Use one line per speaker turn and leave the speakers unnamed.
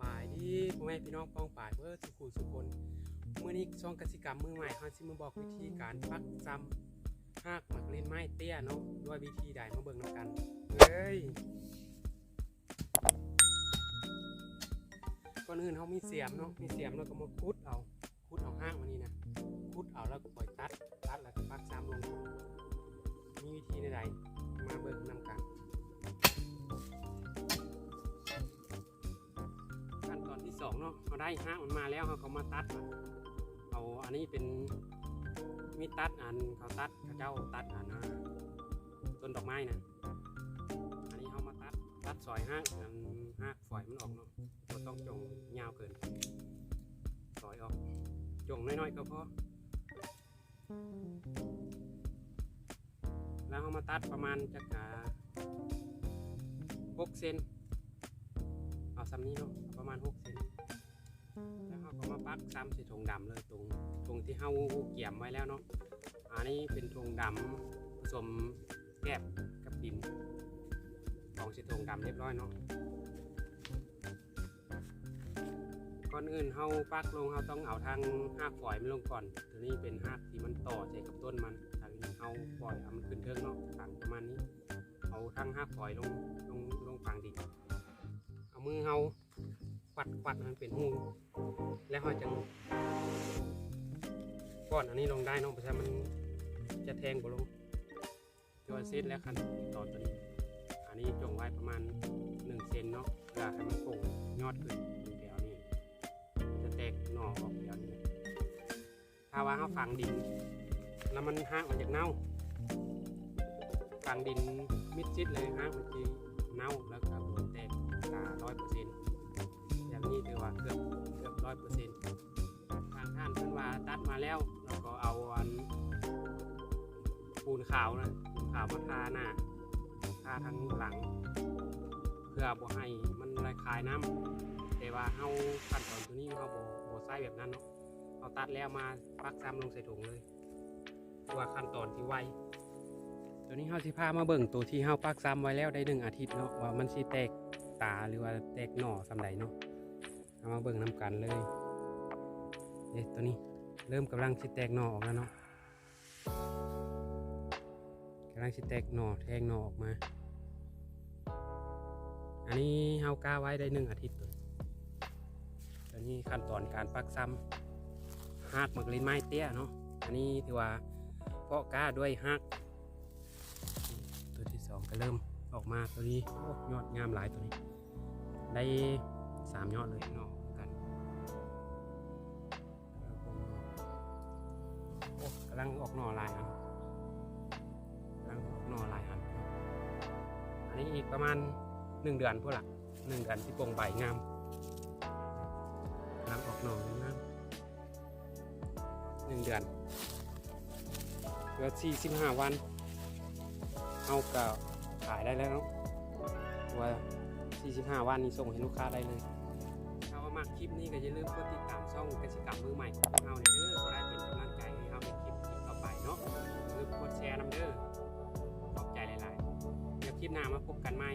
บายดีพ่อแม่พี่น้องป้องป่ายเพื่อสุคนเมื่อนี้ช่องกสิกรรมมือใหม่เขาสิมาบอกวิธีการปักจำหากหมักเล่นไม้เตี้ยเนาะด้วยวิธีใดมาเบิ่งนำกันก่อนอื่นเขามีเสียมเนาะมีเสียมแล้วก็มาคุดเอาห้างมันนี่นะคุดเอาแล้วก็ปล่อยตัดแล้วก็ปักจำลงมีวิธีใดมาเบิ่งนำกันขั้นตอนที่2เนาะเราได้ห้างมันมาแล้วเราก็มาตัดเอาอันนี้เป็นมีดตัดเขาตัดเขาเจ้าตัดต้นดอกไม้นะอันนี้เขามาตัดซอยห้างฝอยมันออกเนาะเราต้องจงยาวเกินซอยออกจงน้อยๆก็พอแล้วเขามาตัดประมาณจะ6 เซนเอาซ้ำนี้เนาะประมาณ6 เซนแล้วเขาก็มาปักซ้ำใส่ถุงดำเลยตรงที่เขาเกี่ยมไว้แล้วเนาะอันนี้เป็นถุงดำผสมแกบกับดินของใส่ถุงดำเรียบร้อยเนาะก่อนอื่นเขาปักลงเขาต้องเอาทางหากฝอยมันลงก่อนตัวนี้เป็นหากที่มันต่อใส่กับต้นมันทางนี้เขาปล่อยเอามันขึ้นเทิงเนาะทางประมาณนี้เอาทางหากฝอยลงฝั่งดินเอามือเขาปัดมันเป็นหูแล้วเขาจะก้อนอันนี้ลงได้เนาะเพราะฉะนั้นมันจะแทงบ่ลงจนเสร็จแล้วขั้นต่อตัวนี้อันนี้จงไว้ประมาณ1 เซนเนาะเพื่อให้มันโป่งยอดขึ้นเดี๋ยวนี้จะแตกหน่อออกเดี๋ยวนี้ถ้าว่าเขาฝังดินแล้วมันห่างออกจากเน่าฝังดินมิดชิดเลยห่างมันจะเน่าแล้วก็โดนแตก100%อย่างนี้ถือว่าเกือบ100%ทางท่านเพิ่นว่าตัดมาแล้วเราก็เอาปูนขาวมาทาหน้าทาทางหลังเพื่อบ่ให้มันระคายน้ำแต่ว่าเขาขั้นตอนตัวนี้เขาบ่ใส่แบบนั้นเนาะเอาตัดแล้วมาปักซ้ำลงใส่ถุงเลยตัวขั้นตอนที่ไวตัวนี้เขาสิพามาเบิ่งตัวที่เขาปักซ้ำไว้แล้วได้1 อาทิตย์เนาะว่ามันสิแตกตาหรือว่าแตกหน่อสำใดเนาะเอามาเบิ่งน้ำกันเลยตัวนี้เริ่มกำลังสิแตกหน่อออกแล้วเนาะกำลังสิแตกหน่อแทงหน่อออกมาอันนี้เฮากล้าไว้ได้1 อาทิตย์ตัวนี้ขั้นตอนการปักซ้ำหากหมักลิ้นไม้เตี้ยเนาะอันนี้ถือว่าเพาะกล้าด้วยหากตัวที่2ก็เริ่มออกมาตัวนี้ยอดงามหลายตัวนี้ได้3 ยอดเลยเนาะกันกำลังออกหน่อลายอันอันนี้อีกประมาณ1 เดือนพวกละ1 เดือนที่ปงใบงามกำลังออกหน่องาม1 เดือนเหลือ45 วันเอาก็ขายได้แล้วเนาะว่า45 วันนี้ส่งให้ลูกค้าได้เลยถ้าว่ามากคลิปนี้ก็อย่าลืมกดติดตามช่องกสิกรรมมือใหม่ของเราเด้อก็ได้เป็นกำลังใจให้เราในคลิปต่อไปเนาะอย่าลืมกดแชร์นำเด้อขอบใจหลายๆเดี๋ยวคลิปหน้ามาพบกันใหม่